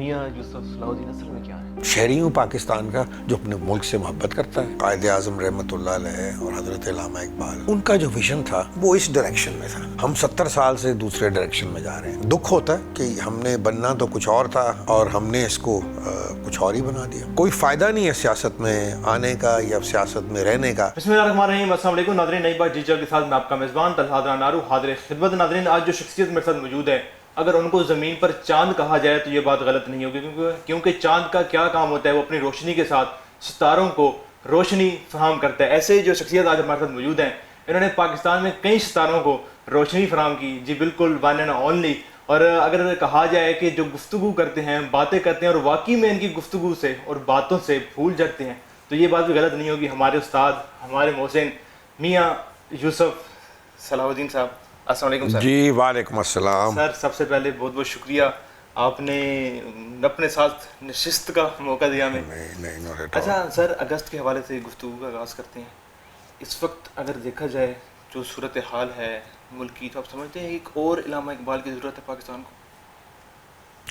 میاں یوسف صلاح الدین اصل میں کیا ہے؟ شہری ہوں پاکستان کا جو اپنے ملک سے محبت کرتا ہے. قائد اعظم رحمۃ اللہ علیہ اور حضرت علامہ اقبال، ان کا جو ویژن تھا وہ اس ڈائریکشن میں تھا. ہم 70 سال سے دوسرے ڈائریکشن میں جا رہے ہیں. دکھ ہوتا ہے کہ ہم نے بننا تو کچھ اور تھا اور ہم نے اس کو کچھ اور ہی بنا دیا. کوئی فائدہ نہیں ہے سیاست میں آنے کا یا سیاست میں رہنے کا. بسم اللہ الرحمن الرحیم. السلام علیکم ناظرین، نئی بات جی کے ساتھ میں آپ کا میزبان طلحہ نارو حاضر خدمت. ناظرین، آج جو شخصیت میرے ساتھ موجود ہے، اگر ان کو زمین پر چاند کہا جائے تو یہ بات غلط نہیں ہوگی، کیونکہ چاند کا کیا کام ہوتا ہے، وہ اپنی روشنی کے ساتھ ستاروں کو روشنی فراہم کرتا ہے. ایسے جو شخصیت آج ہمارے ساتھ موجود ہیں، انہوں نے پاکستان میں کئی ستاروں کو روشنی فراہم کی. جی بالکل، ون اینڈ اونلی. اور اگر کہا جائے کہ جو گفتگو کرتے ہیں، باتیں کرتے ہیں اور واقعی میں ان کی گفتگو سے اور باتوں سے پھول جھڑتے ہیں، تو یہ بات بھی غلط نہیں ہوگی. ہمارے استاد، ہمارے محسن میاں یوسف صلاح الدین صاحب، السلام علیکم سر. جی وعلیکم السلام. سر سب سے پہلے بہت بہت شکریہ، آپ نے اپنے ساتھ نشست کا موقع دیا ہمیں. نہیں. اچھا سر، اگست کے حوالے سے گفتگو کا آغاز کرتے ہیں. اس وقت اگر دیکھا جائے جو صورتحال ہے ملک کی، تو آپ سمجھتے ہیں ایک اور علامہ اقبال کی ضرورت ہے پاکستان کو؟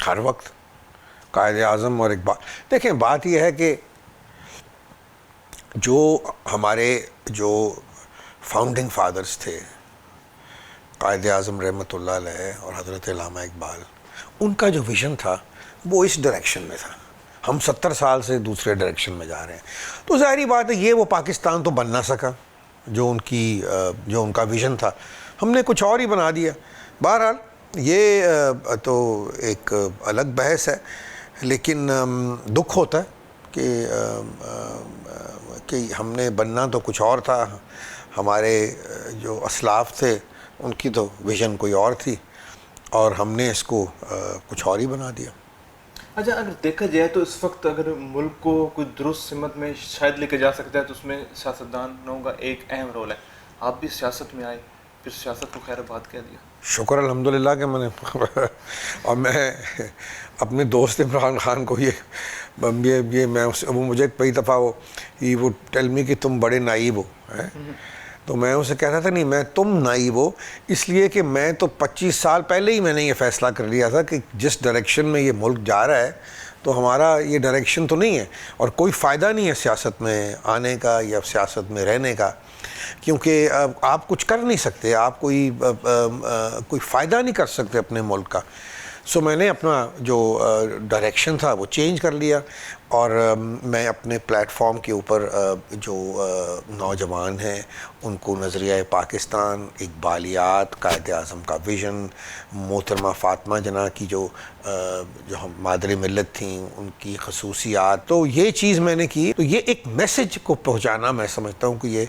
ہر وقت قائد اعظم اور اقبال. دیکھیں، بات یہ ہے کہ جو ہمارے جو فاؤنڈنگ فادرز تھے، قائد اعظم رحمۃ اللہ علیہ اور حضرت علامہ اقبال، ان کا جو ویژن تھا وہ اس ڈائریکشن میں تھا. ہم 70 سال سے دوسرے ڈائریکشن میں جا رہے ہیں. تو ظاہری بات ہے یہ وہ پاکستان تو بن نہ سکا جو ان کا ویژن تھا. ہم نے کچھ اور ہی بنا دیا. بہرحال یہ تو ایک الگ بحث ہے، لیکن دکھ ہوتا ہے کہ ہم نے بننا تو کچھ اور تھا. ہمارے جو اسلاف تھے ان کی تو ویژن کوئی اور تھی اور ہم نے اس کو کچھ اور ہی بنا دیا. اچھا، اگر دیکھا جائے تو اس وقت اگر ملک کو کوئی درست سمت میں شاید لے کے جا سکتا ہے تو اس میں سیاستدانوں کا ایک اہم رول ہے. آپ بھی سیاست میں آئے، پھر سیاست کو خیر بات کہہ دیا. شکر الحمدللہ کہ میں نے اور میں اپنے دوست عمران خان کو یہ میں وہ مجھے کئی دفعہ وہ ٹیل می کہ تم بڑے نائب ہو، تو میں اسے کہتا تھا نہیں، میں تم نائب ہو، اس لیے کہ میں تو 25 سال پہلے ہی میں نے یہ فیصلہ کر لیا تھا کہ جس ڈائریکشن میں یہ ملک جا رہا ہے تو ہمارا یہ ڈائریکشن تو نہیں ہے اور کوئی فائدہ نہیں ہے سیاست میں آنے کا یا سیاست میں رہنے کا، کیونکہ آپ کچھ کر نہیں سکتے، آپ کوئی فائدہ نہیں کر سکتے اپنے ملک کا. سو میں نے اپنا جو ڈائریکشن تھا وہ چینج کر لیا اور میں اپنے پلیٹ فارم کے اوپر جو نوجوان ہیں ان کو نظریہ پاکستان، اقبالیات، قائد اعظم کا ویژن، محترمہ فاطمہ جناح کی جو ہم مادر ملت تھیں ان کی خصوصیات، تو یہ چیز میں نے کی. تو یہ ایک میسج کو پہنچانا میں سمجھتا ہوں کہ یہ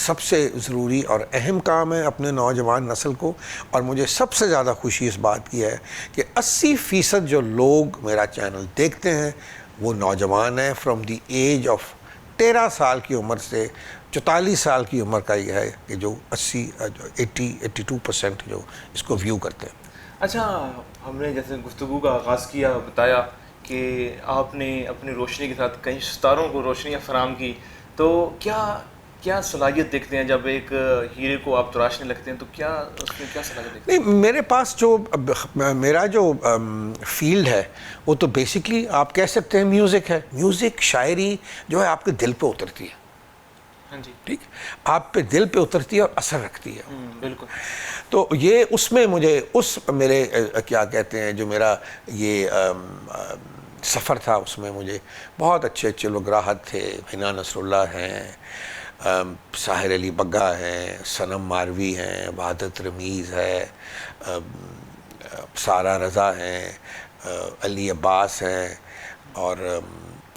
سب سے ضروری اور اہم کام ہے اپنے نوجوان نسل کو. اور مجھے سب سے زیادہ خوشی اس بات کی ہے کہ 80% جو لوگ میرا چینل دیکھتے ہیں وہ نوجوان ہیں، فرام دی ایج آف 13 سال کی عمر سے 44 سال کی عمر کا یہ ہے کہ جو 82% جو اس کو ویو کرتے ہیں. اچھا، ہم نے جیسے گفتگو کا آغاز کیا، بتایا کہ آپ نے اپنی روشنی کے ساتھ کئی ستاروں کو روشنیاں فراہم کی، تو کیا صلاحیت دیکھتے ہیں جب ایک ہیرے کو آپ تراشنے لگتے ہیں، تو کیا اس میں کیا صلاحیت دیکھتے ہیں؟ نہیں، میرے پاس جو میرا جو فیلڈ ہے وہ تو بیسکلی آپ کہہ سکتے ہیں میوزک ہے. میوزک، شاعری جو ہے آپ کے دل پہ اترتی ہے. ہاں جی، ٹھیک، آپ پہ دل پہ اترتی ہے اور اثر رکھتی ہے. بالکل. تو یہ اس میں مجھے میرے کیا کہتے ہیں جو میرا یہ سفر تھا اس میں مجھے بہت اچھے لوگ راحت تھے. حنا نصر اللہ ہیں، ساحر علی بگا ہیں، صنم ماروی ہیں، وحدت رمیز ہے، سارہ رضا ہیں، علی عباس ہیں، اور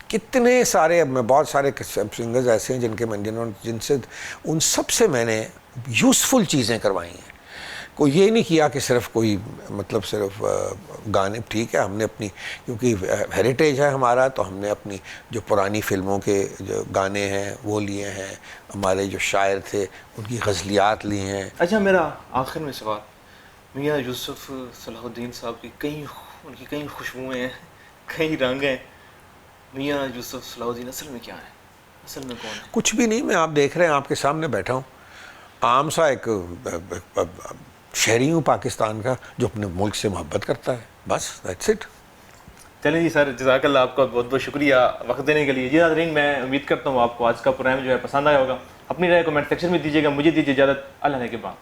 کتنے سارے بہت سارے سنگرز ایسے ہیں جن سے ان سب سے میں نے یوزفل چیزیں کروائی ہیں. کوئی یہ نہیں کیا کہ صرف کوئی مطلب صرف گانے. ٹھیک ہے، ہم نے اپنی کیونکہ ہیریٹیج ہے ہمارا، تو ہم نے اپنی جو پرانی فلموں کے جو گانے ہیں وہ لیے ہیں، ہمارے جو شاعر تھے ان کی غزلیات لی ہیں. اچھا، میرا آخر میں سوال، میاں یوسف صلاح الدین صاحب کی ان کی کئی خوشبوئیں ہیں، کئی رنگ ہیں. میاں یوسف صلاح الدین اصل میں کیا ہے؟ اصل میں کون ہے؟ کچھ بھی نہیں. میں آپ دیکھ رہے ہیں، آپ کے سامنے بیٹھا ہوں، عام سا ایک شہری ہوں پاکستان کا جو اپنے ملک سے محبت کرتا ہے، بس دیٹس اٹ. چلیں جی سر، جزاک اللہ آپ کا بہت بہت شکریہ وقت دینے کے لیے. جی ناظرین، میں امید کرتا ہوں آپ کو آج کا پروگرام جو ہے پسند آیا ہوگا. اپنی رائے کمنٹ سیکشن میں دیجیے گا. مجھے دیجیے اجازت، اللہ نے کے بعد.